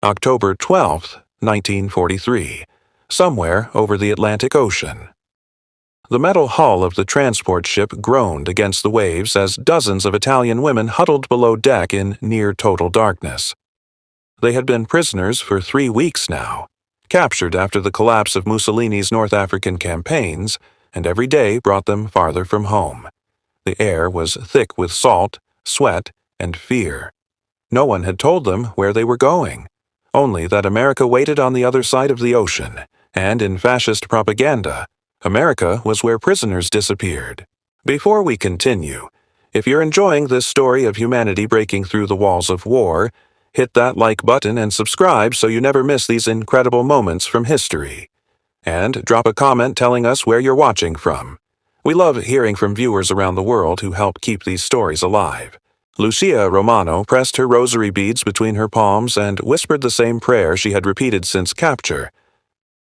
October 12, 1943, somewhere over the Atlantic Ocean. The metal hull of the transport ship groaned against the waves as dozens of Italian women huddled below deck in near-total darkness. They had been prisoners for 3 weeks now, captured after the collapse of Mussolini's North African campaigns, and every day brought them farther from home. The air was thick with salt, sweat, and fear. No one had told them where they were going, only that America waited on the other side of the ocean, and in fascist propaganda, America was where prisoners disappeared. Before we continue, if you're enjoying this story of humanity breaking through the walls of war, hit that like button and subscribe so you never miss these incredible moments from history. And drop a comment telling us where you're watching from. We love hearing from viewers around the world who help keep these stories alive. Lucia Romano pressed her rosary beads between her palms and whispered the same prayer she had repeated since capture.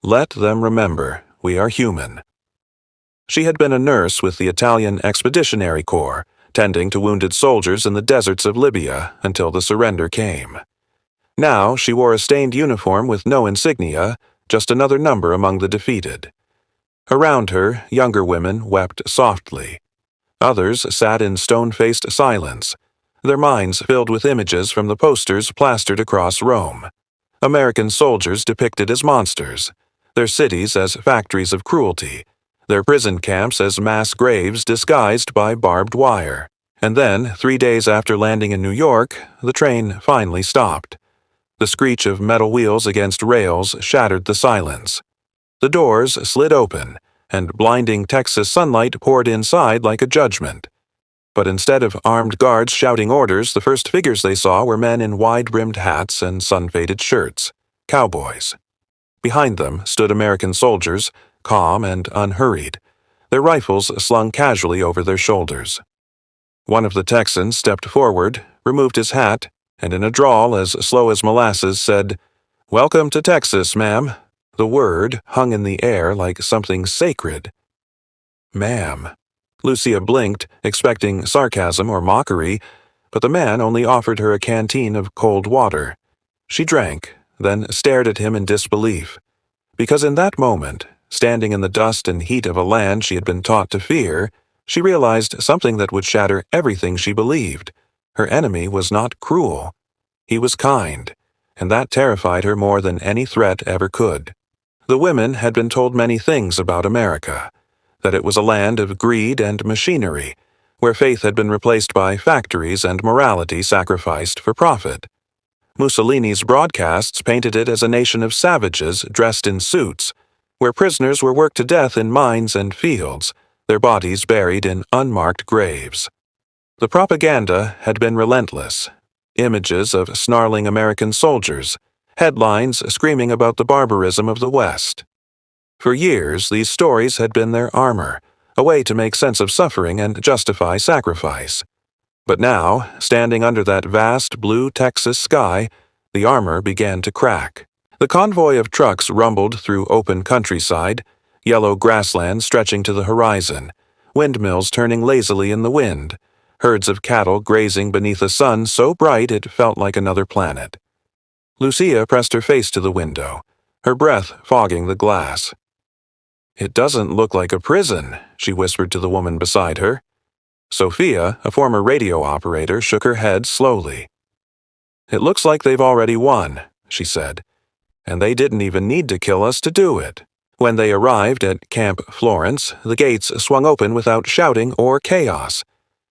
Let them remember, we are human. She had been a nurse with the Italian Expeditionary Corps, tending to wounded soldiers in the deserts of Libya until the surrender came. Now she wore a stained uniform with no insignia, just another number among the defeated. Around her, younger women wept softly. Others sat in stone-faced silence, their minds filled with images from the posters plastered across Rome. American soldiers depicted as monsters, their cities as factories of cruelty, their prison camps as mass graves disguised by barbed wire. And then, 3 days after landing in New York, the train finally stopped. The screech of metal wheels against rails shattered the silence. The doors slid open, and blinding Texas sunlight poured inside like a judgment. But instead of armed guards shouting orders, the first figures they saw were men in wide-brimmed hats and sun-faded shirts, cowboys. Behind them stood American soldiers, calm and unhurried, their rifles slung casually over their shoulders. One of the Texans stepped forward, removed his hat, and in a drawl as slow as molasses said, "Welcome to Texas, ma'am." The word hung in the air like something sacred. Ma'am. Lucia blinked, expecting sarcasm or mockery, but the man only offered her a canteen of cold water. She drank, then stared at him in disbelief. Because in that moment, standing in the dust and heat of a land she had been taught to fear, she realized something that would shatter everything she believed. Her enemy was not cruel. He was kind, and that terrified her more than any threat ever could. The women had been told many things about America, that it was a land of greed and machinery, where faith had been replaced by factories and morality sacrificed for profit. Mussolini's broadcasts painted it as a nation of savages dressed in suits, where prisoners were worked to death in mines and fields, their bodies buried in unmarked graves. The propaganda had been relentless. Images of snarling American soldiers, headlines screaming about the barbarism of the West. For years, these stories had been their armor, a way to make sense of suffering and justify sacrifice. But now, standing under that vast blue Texas sky, the armor began to crack. The convoy of trucks rumbled through open countryside, yellow grassland stretching to the horizon, windmills turning lazily in the wind, herds of cattle grazing beneath a sun so bright it felt like another planet. Lucia pressed her face to the window, her breath fogging the glass. "It doesn't look like a prison," she whispered to the woman beside her. Sophia, a former radio operator, shook her head slowly. "It looks like they've already won," she said, "and they didn't even need to kill us to do it." When they arrived at Camp Florence, the gates swung open without shouting or chaos.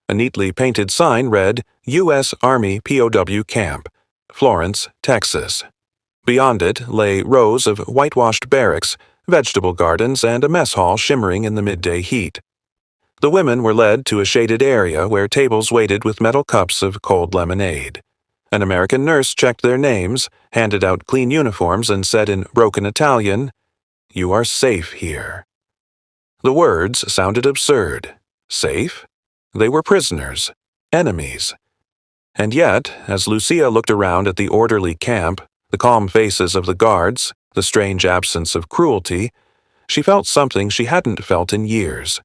A neatly painted sign read, U.S. Army POW Camp, Florence, Texas. Beyond it lay rows of whitewashed barracks, vegetable gardens, and a mess hall shimmering in the midday heat. The women were led to a shaded area where tables waited with metal cups of cold lemonade. An American nurse checked their names, handed out clean uniforms, and said in broken Italian, "You are safe here." The words sounded absurd. Safe? They were prisoners, enemies. And yet, as Lucia looked around at the orderly camp, the calm faces of the guards, the strange absence of cruelty, she felt something she hadn't felt in years.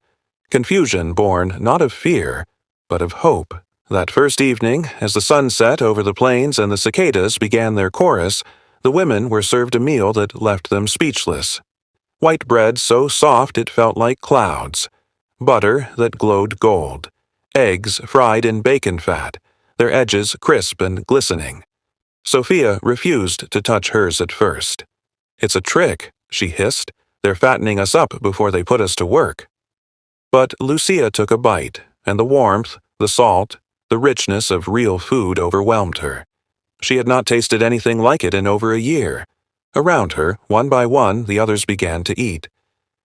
Confusion born not of fear, but of hope. That first evening, as the sun set over the plains and the cicadas began their chorus, The women were served a meal that left them speechless. White bread so soft it felt like clouds, butter that glowed gold, eggs fried in bacon fat, their edges crisp and glistening. Sophia refused to touch hers at first. "It's a trick," she hissed. "They're fattening us up before they put us to work." But Lucia took a bite, and the warmth, the salt, the richness of real food overwhelmed her. She had not tasted anything like it in over a year. Around her, one by one, the others began to eat.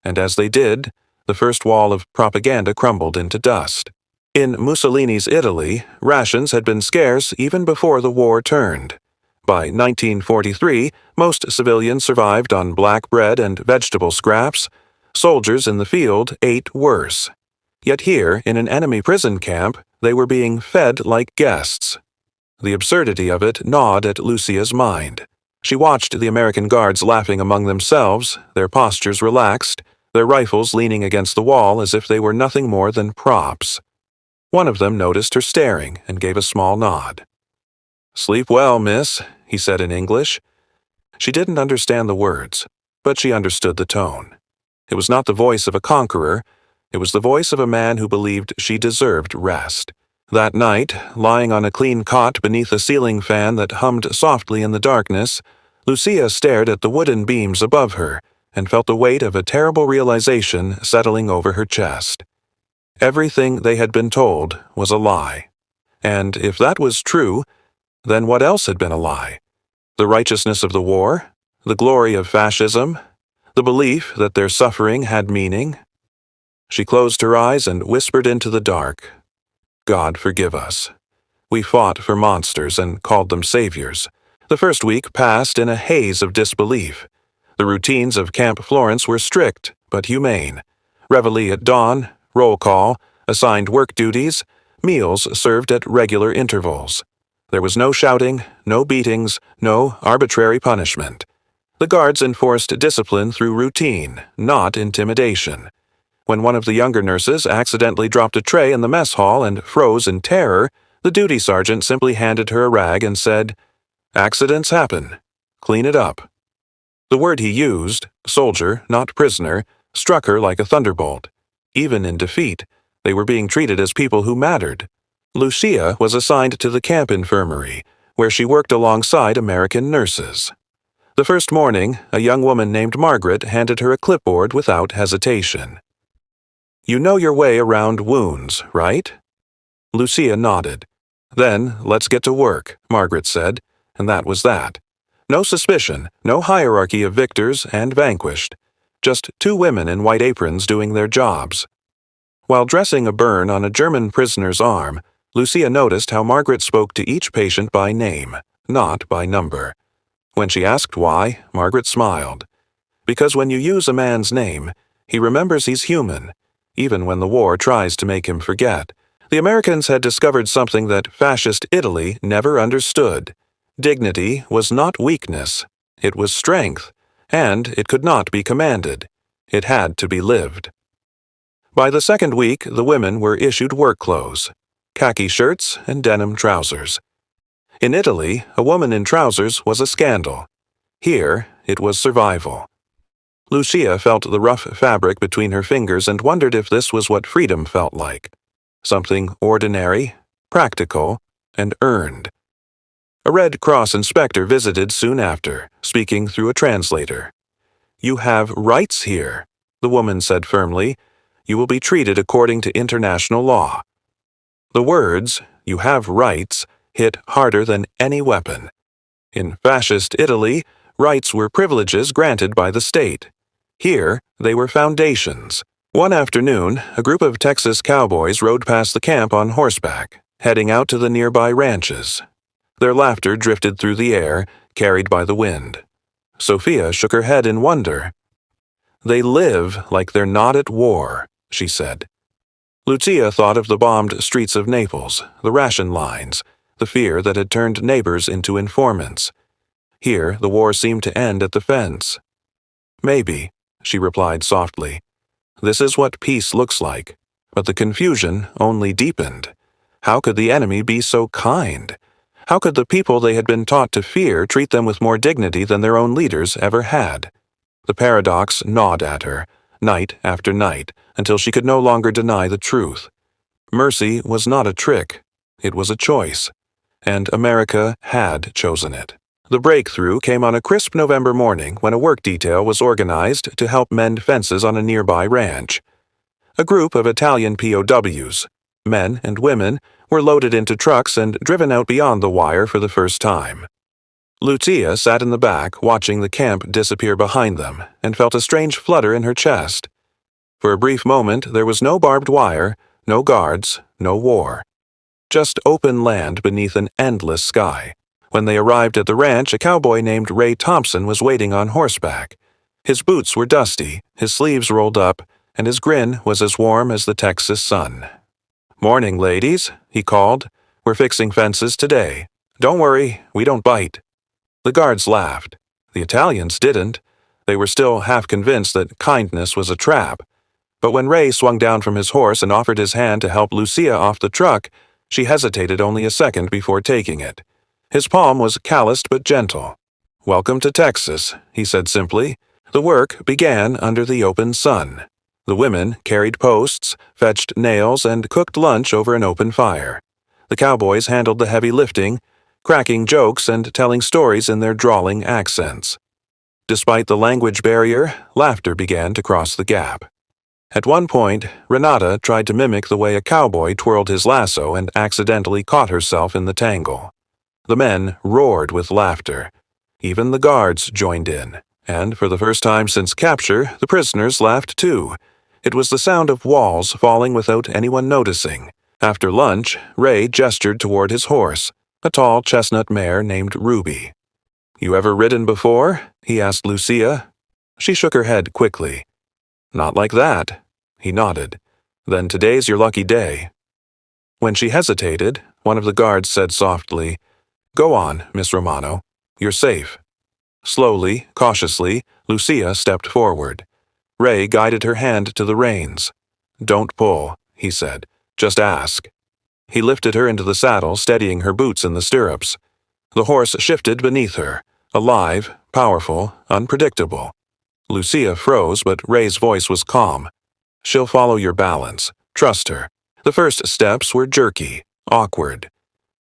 And as they did, the first wall of propaganda crumbled into dust. In Mussolini's Italy, rations had been scarce even before the war turned. By 1943, most civilians survived on black bread and vegetable scraps. Soldiers in the field ate worse. Yet here, in an enemy prison camp, they were being fed like guests. The absurdity of it gnawed at Lucia's mind. She watched the American guards laughing among themselves, their postures relaxed, their rifles leaning against the wall as if they were nothing more than props. One of them noticed her staring and gave a small nod. "Sleep well, miss," he said in English. She didn't understand the words, but she understood the tone. It was not the voice of a conqueror. It was the voice of a man who believed she deserved rest. That night, lying on a clean cot beneath a ceiling fan that hummed softly in the darkness, Lucia stared at the wooden beams above her and felt the weight of a terrible realization settling over her chest. Everything they had been told was a lie. And if that was true, then what else had been a lie? The righteousness of the war? The glory of fascism? The belief that their suffering had meaning? She closed her eyes and whispered into the dark, "God forgive us. We fought for monsters and called them saviors." The first week passed in a haze of disbelief. The routines of Camp Florence were strict but humane. Reveille at dawn, roll call, assigned work duties, meals served at regular intervals. There was no shouting, no beatings, no arbitrary punishment. The guards enforced discipline through routine, not intimidation. When one of the younger nurses accidentally dropped a tray in the mess hall and froze in terror, the duty sergeant simply handed her a rag and said, "Accidents happen. Clean it up." The word he used, soldier, not prisoner, struck her like a thunderbolt. Even in defeat, they were being treated as people who mattered. Lucia was assigned to the camp infirmary, where she worked alongside American nurses. The first morning, a young woman named Margaret handed her a clipboard without hesitation. "You know your way around wounds, right?" Lucia nodded. "Then let's get to work," Margaret said, and that was that. No suspicion, no hierarchy of victors and vanquished. Just two women in white aprons doing their jobs. While dressing a burn on a German prisoner's arm, Lucia noticed how Margaret spoke to each patient by name, not by number. When she asked why, Margaret smiled. Because when you use a man's name, he remembers he's human, even when the war tries to make him forget. The Americans had discovered something that fascist Italy never understood. Dignity was not weakness, it was strength, and it could not be commanded. It had to be lived. By the second week, the women were issued work clothes, khaki shirts and denim trousers. In Italy, a woman in trousers was a scandal. Here, it was survival. Lucia felt the rough fabric between her fingers and wondered if this was what freedom felt like. Something ordinary, practical, and earned. A Red Cross inspector visited soon after, speaking through a translator. "You have rights here," the woman said firmly. "You will be treated according to international law." The words, "you have rights," hit harder than any weapon. In fascist Italy, rights were privileges granted by the state. Here, they were foundations. One afternoon, a group of Texas cowboys rode past the camp on horseback, heading out to the nearby ranches. Their laughter drifted through the air, carried by the wind. Sophia shook her head in wonder. "They live like they're not at war," she said. Lucia thought of the bombed streets of Naples, the ration lines, the fear that had turned neighbors into informants. Here, the war seemed to end at the fence. "Maybe," she replied softly. "This is what peace looks like." But the confusion only deepened. How could the enemy be so kind? How could the people they had been taught to fear treat them with more dignity than their own leaders ever had? The paradox gnawed at her, night after night, until she could no longer deny the truth. Mercy was not a trick. It was a choice. And America had chosen it. The breakthrough came on a crisp November morning when a work detail was organized to help mend fences on a nearby ranch. A group of Italian POWs, men and women, were loaded into trucks and driven out beyond the wire for the first time. Lucia sat in the back watching the camp disappear behind them and felt a strange flutter in her chest. For a brief moment there was no barbed wire, no guards, no war. Just open land beneath an endless sky. When they arrived at the ranch, a cowboy named Ray Thompson was waiting on horseback. His boots were dusty, his sleeves rolled up, and his grin was as warm as the Texas sun. "Morning, ladies," he called. "We're fixing fences today. Don't worry, we don't bite." The guards laughed. The Italians didn't. They were still half convinced that kindness was a trap. But when Ray swung down from his horse and offered his hand to help Lucia off the truck, she hesitated only a second before taking it. His palm was calloused but gentle. "Welcome to Texas," he said simply. The work began under the open sun. The women carried posts, fetched nails, and cooked lunch over an open fire. The cowboys handled the heavy lifting, cracking jokes and telling stories in their drawling accents. Despite the language barrier, laughter began to cross the gap. At one point, Renata tried to mimic the way a cowboy twirled his lasso and accidentally caught herself in the tangle. The men roared with laughter. Even the guards joined in, and for the first time since capture, the prisoners laughed too. It was the sound of walls falling without anyone noticing. After lunch, Ray gestured toward his horse, a tall chestnut mare named Ruby. "You ever ridden before?" he asked Lucia. She shook her head quickly. "Not like that." He nodded. "Then today's your lucky day." When she hesitated, one of the guards said softly, "Go on, Miss Romano. You're safe." Slowly, cautiously, Lucia stepped forward. Ray guided her hand to the reins. "Don't pull," he said. "Just ask." He lifted her into the saddle, steadying her boots in the stirrups. The horse shifted beneath her, alive, powerful, unpredictable. Lucia froze, but Ray's voice was calm. "She'll follow your balance. Trust her." The first steps were jerky, awkward.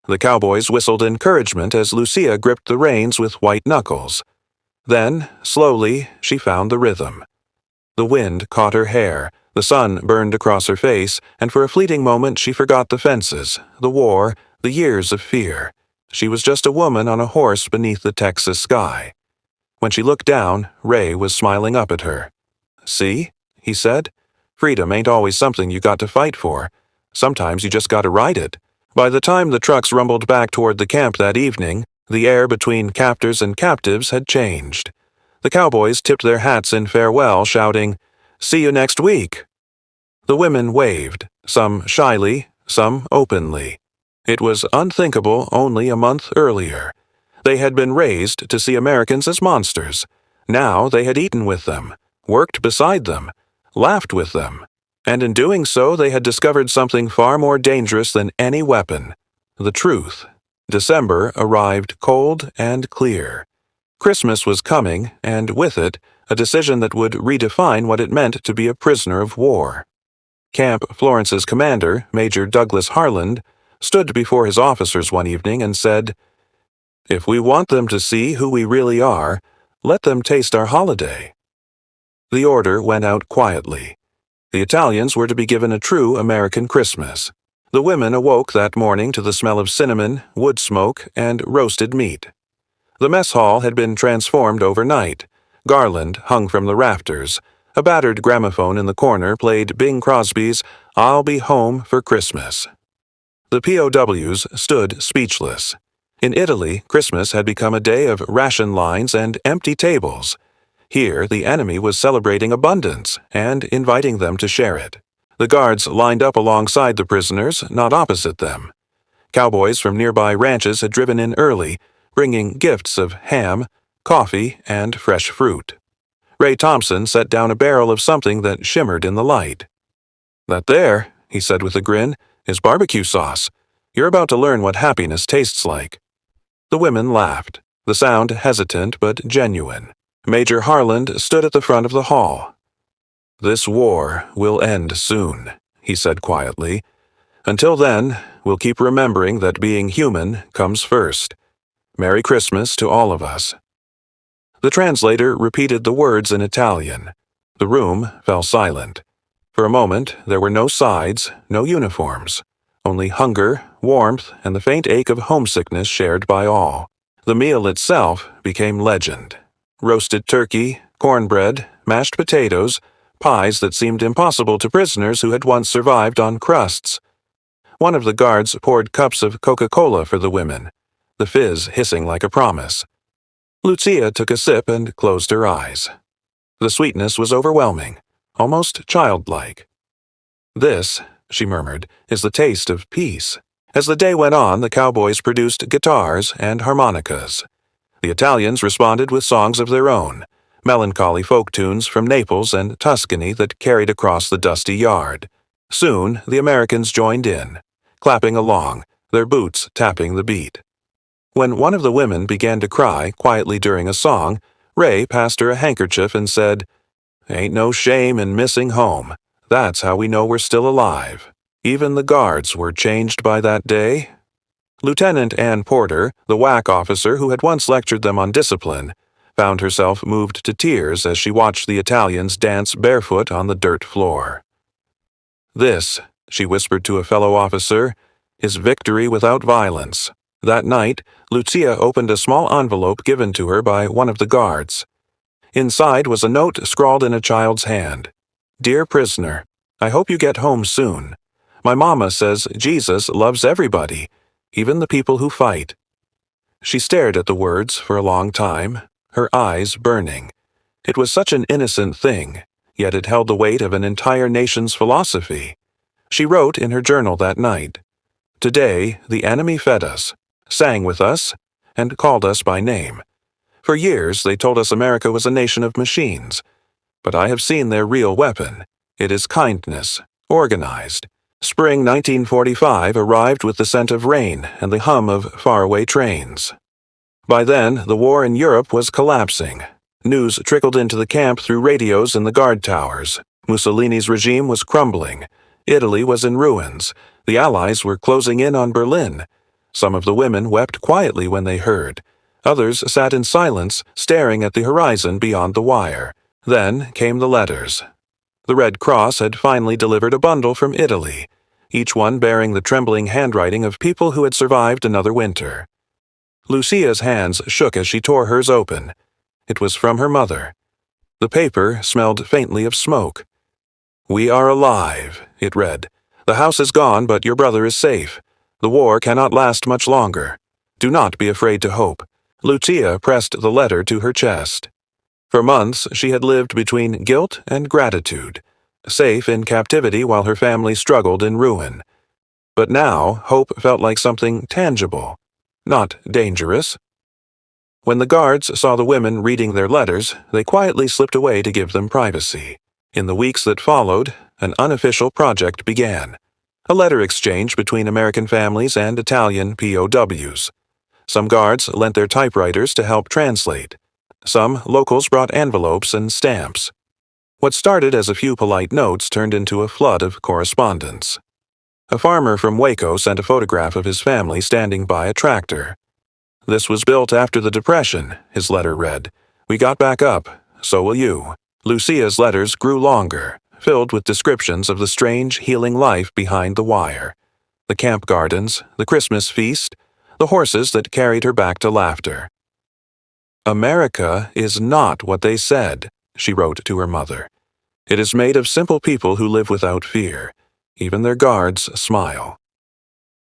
The cowboys whistled encouragement as Lucia gripped the reins with white knuckles. Then, slowly, she found the rhythm. The wind caught her hair, the sun burned across her face, and for a fleeting moment she forgot the fences, the war, the years of fear. She was just a woman on a horse beneath the Texas sky. When she looked down, Ray was smiling up at her. "See?" he said. "Freedom ain't always something you got to fight for. Sometimes you just got to ride it." By the time the trucks rumbled back toward the camp that evening, the air between captors and captives had changed. The cowboys tipped their hats in farewell, shouting, "See you next week." The women waved, some shyly, some openly. It was unthinkable only a month earlier. They had been raised to see Americans as monsters. Now they had eaten with them, worked beside them, laughed with them. And in doing so they had discovered something far more dangerous than any weapon: the truth. December arrived cold and clear. Christmas was coming, and with it, a decision that would redefine what it meant to be a prisoner of war. Camp Florence's commander, Major Douglas Harland, stood before his officers one evening and said, "If we want them to see who we really are, let them taste our holiday." The order went out quietly. The Italians were to be given a true American Christmas. The women awoke that morning to the smell of cinnamon, wood smoke, and roasted meat. The mess hall had been transformed overnight. Garland hung from the rafters. A battered gramophone in the corner played Bing Crosby's "I'll Be Home for Christmas." The POWs stood speechless. In Italy, Christmas had become a day of ration lines and empty tables. Here, the enemy was celebrating abundance and inviting them to share it. The guards lined up alongside the prisoners, not opposite them. Cowboys from nearby ranches had driven in early, bringing gifts of ham, coffee, and fresh fruit. Ray Thompson set down a barrel of something that shimmered in the light. "That there," he said with a grin, "is barbecue sauce. You're about to learn what happiness tastes like." The women laughed, the sound hesitant but genuine. Major Harland stood at the front of the hall. "This war will end soon," he said quietly. "Until then, we'll keep remembering that being human comes first. Merry Christmas to all of us." The translator repeated the words in Italian. The room fell silent. For a moment, there were no sides, no uniforms. Only hunger, warmth, and the faint ache of homesickness shared by all. The meal itself became legend. Roasted turkey, cornbread, mashed potatoes, pies that seemed impossible to prisoners who had once survived on crusts. One of the guards poured cups of Coca-Cola for the women, the fizz hissing like a promise. Lucia took a sip and closed her eyes. The sweetness was overwhelming, almost childlike. "This," she murmured, "is the taste of peace." As the day went on, the Cowboys produced guitars and harmonicas. The Italians responded with songs of their own, melancholy folk tunes from Naples and Tuscany that carried across the dusty yard. Soon, the Americans joined in, clapping along, their boots tapping the beat. When one of the women began to cry quietly during a song, Ray passed her a handkerchief and said, "Ain't no shame in missing home. That's how we know we're still alive." Even the guards were changed by that day. Lieutenant Ann Porter, the WWII officer who had once lectured them on discipline, found herself moved to tears as she watched the Italians dance barefoot on the dirt floor. "This," she whispered to a fellow officer, "is victory without violence." That night, Lucia opened a small envelope given to her by one of the guards. Inside was a note scrawled in a child's hand. "Dear prisoner, I hope you get home soon. My mama says Jesus loves everybody, even the people who fight." She stared at the words for a long time, her eyes burning. It was such an innocent thing, yet it held the weight of an entire nation's philosophy. She wrote in her journal that night, "Today the enemy fed us, sang with us, and called us by name. For years they told us America was a nation of machines. But I have seen their real weapon. It is kindness, organized." Spring 1945 arrived with the scent of rain and the hum of faraway trains. By then, the war in Europe was collapsing. News trickled into the camp through radios in the guard towers. Mussolini's regime was crumbling. Italy was in ruins. The Allies were closing in on Berlin. Some of the women wept quietly when they heard. Others sat in silence, staring at the horizon beyond the wire. Then came the letters. The Red Cross had finally delivered a bundle from Italy, each one bearing the trembling handwriting of people who had survived another winter. Lucia's hands shook as she tore hers open. It was from her mother. The paper smelled faintly of smoke. "We are alive," it read. "The house is gone, but your brother is safe. The war cannot last much longer. Do not be afraid to hope." Lucia pressed the letter to her chest. For months, she had lived between guilt and gratitude, safe in captivity while her family struggled in ruin. But now, hope felt like something tangible, not dangerous. When the guards saw the women reading their letters, they quietly slipped away to give them privacy. In the weeks that followed, an unofficial project began. A letter exchange between American families and Italian POWs. Some guards lent their typewriters to help translate. Some locals brought envelopes and stamps. What started as a few polite notes turned into a flood of correspondence. A farmer from Waco sent a photograph of his family standing by a tractor. "This was built after the Depression," his letter read. "We got back up. So will you." Lucia's letters grew longer, filled with descriptions of the strange, healing life behind the wire. The camp gardens, the Christmas feast, the horses that carried her back to laughter. "America is not what they said," she wrote to her mother. "It is made of simple people who live without fear. Even their guards smile."